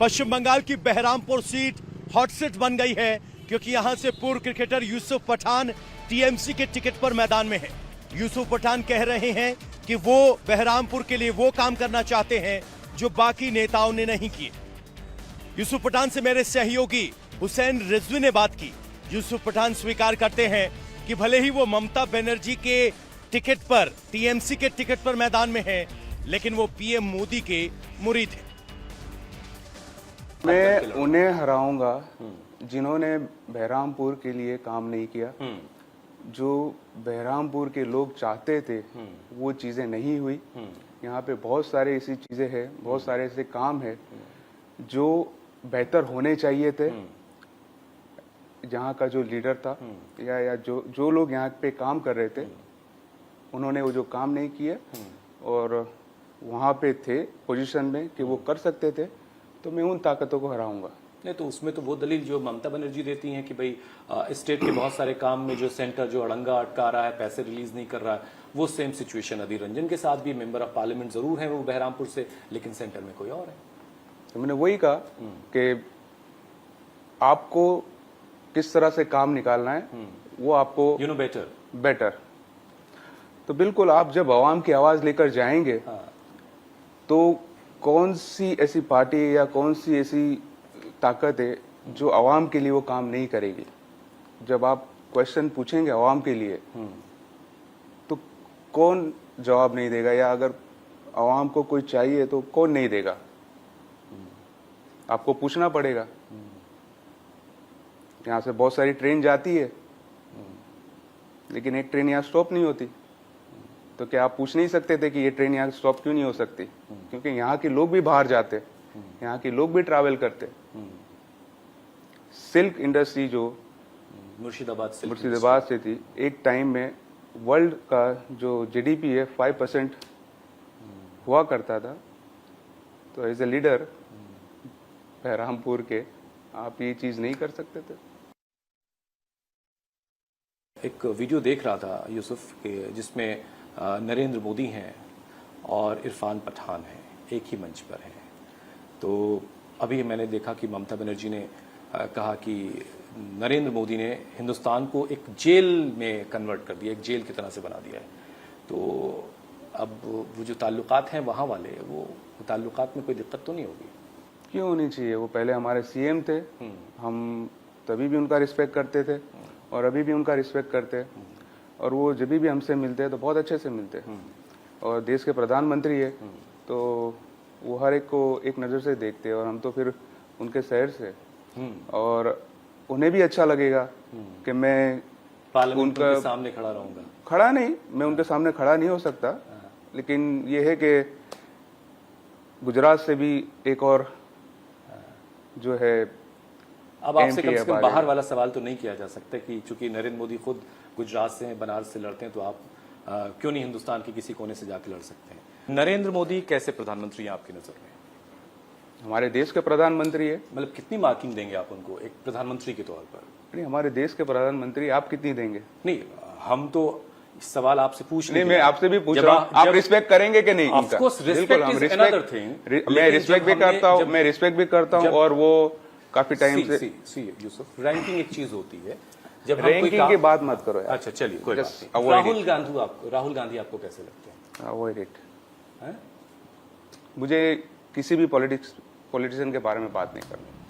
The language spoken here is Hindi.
पश्चिम बंगाल की बहरामपुर सीट हॉट सीट बन गई है क्योंकि यहां से पूर्व क्रिकेटर यूसुफ पठान टीएमसी के टिकट पर मैदान में है। यूसुफ पठान कह रहे हैं कि वो बहरामपुर के लिए वो काम करना चाहते हैं जो बाकी नेताओं ने नहीं किए। यूसुफ पठान से मेरे सहयोगी हुसैन रिजवी ने बात की। यूसुफ पठान स्वीकार करते हैं कि भले ही वो ममता बनर्जी के टिकट पर, टीएमसी के टिकट पर मैदान में है, लेकिन वो पीएम मोदी के मुरीद हैं। मैं उन्हें हराऊंगा जिन्होंने बहरामपुर के लिए काम नहीं किया। जो बहरामपुर के लोग चाहते थे वो चीजें नहीं हुई। यहाँ पे बहुत सारे ऐसी चीजें हैं, बहुत सारे ऐसे काम है जो बेहतर होने चाहिए थे। जहाँ का जो लीडर था या जो लोग यहाँ पे काम कर रहे थे उन्होंने वो जो काम नहीं किए और वहाँ पे थे पोजीशन में कि वो कर सकते थे, तो मैं उन ताकतों को हराऊंगा। नहीं तो उसमें तो वो दलील जो ममता बनर्जी देती हैं कि भाई स्टेट के बहुत सारे काम में जो सेंटर जो अड़ंगा अटका रहा है, पैसे रिलीज नहीं कर रहा है, वो सेम सिचुएशन अधीर रंजन के साथ भी। मेंबर ऑफ पार्लियामेंट जरूर है वो बहरामपुर से, लेकिन सेंटर में कोई और है। तो मैंने वही कहा कि आपको किस तरह से काम निकालना है वो आपको यू नो बेटर। तो बिल्कुल आप जब आवाम की आवाज लेकर जाएंगे तो कौन सी ऐसी पार्टी या कौन सी ऐसी ताकत है जो आवाम के लिए वो काम नहीं करेगी। जब आप क्वेश्चन पूछेंगे आवाम के लिए तो कौन जवाब नहीं देगा, या अगर आवाम को कोई चाहिए तो कौन नहीं देगा। आपको पूछना पड़ेगा। यहाँ से बहुत सारी ट्रेन जाती है लेकिन एक ट्रेन यहाँ स्टॉप नहीं होती, तो क्या आप पूछ नहीं सकते थे कि ये ट्रेन यहाँ स्टॉप क्यों नहीं हो सकती? क्योंकि यहाँ के लोग भी बाहर जाते, यहाँ के लोग भी ट्रैवल करते। सिल्क इंडस्ट्री जो मुर्शिदाबाद से थी, एक टाइम में वर्ल्ड का जो जीडीपी है 5% हुआ करता था। तो एज ए लीडर बहरामपुर के आप ये चीज नहीं कर सकते थे। एक वीडियो देख रहा था यूसुफ के, जिसमें नरेंद्र मोदी हैं और इरफान पठान हैं, एक ही मंच पर हैं। तो अभी मैंने देखा कि ममता बनर्जी ने कहा कि नरेंद्र मोदी ने हिंदुस्तान को एक जेल में कन्वर्ट कर दिया, एक जेल की तरह से बना दिया है। तो अब वो जो ताल्लुकात हैं वहाँ वाले, वो ताल्लुकात में कोई दिक्कत तो नहीं होगी? क्यों होनी चाहिए? वो पहले हमारे सीएम थे, हम तभी भी उनका रिस्पेक्ट करते थे और अभी भी उनका रिस्पेक्ट करते हैं। और वो जब भी हमसे मिलते हैं तो बहुत अच्छे से मिलते हैं। और देश के प्रधानमंत्री है तो वो हर एक को एक नज़र से देखते हैं, और हम तो फिर उनके शहर से, और उन्हें भी अच्छा लगेगा कि मैं उनके सामने खड़ा रहूंगा। खड़ा नहीं, मैं उनके सामने खड़ा नहीं हो सकता, लेकिन ये है कि गुजरात से भी एक और जो है। अब आपसे कम से कम बाहर वाला सवाल तो नहीं किया जा सकता कि चूंकि नरेंद्र मोदी खुद गुजरात से हैं, बनारस से लड़ते हैं, तो आप क्यों नहीं हिंदुस्तान के किसी कोने से जाकर लड़ सकते हैं? नरेंद्र मोदी कैसे प्रधानमंत्री हैं आपकी नजर में? हमारे देश के प्रधानमंत्री है। मतलब कितनी मार्किंग देंगे आप उनको एक प्रधानमंत्री के तौर पर? नहीं, हमारे देश के प्रधानमंत्री आप कितनी देंगे? नहीं, हम तो सवाल आपसे पूछ नहीं, मैं आपसे भी पूछ रहा हूँ, आप रिस्पेक्ट करेंगे कि नहीं? Of course respect is another thing. मैं रिस्पेक्ट भी करता हूँ, और वो काफी टाइम से यूसुफ, रैंकिंग एक चीज होती है। जब रैंकिंग की बात मत करो यार। अच्छा चलिए, कोई बात नहीं। राहुल गांधी आपको कैसे लगते हैं? Avoid it. मुझे किसी भी पॉलिटिशियन के बारे में बात नहीं करनी।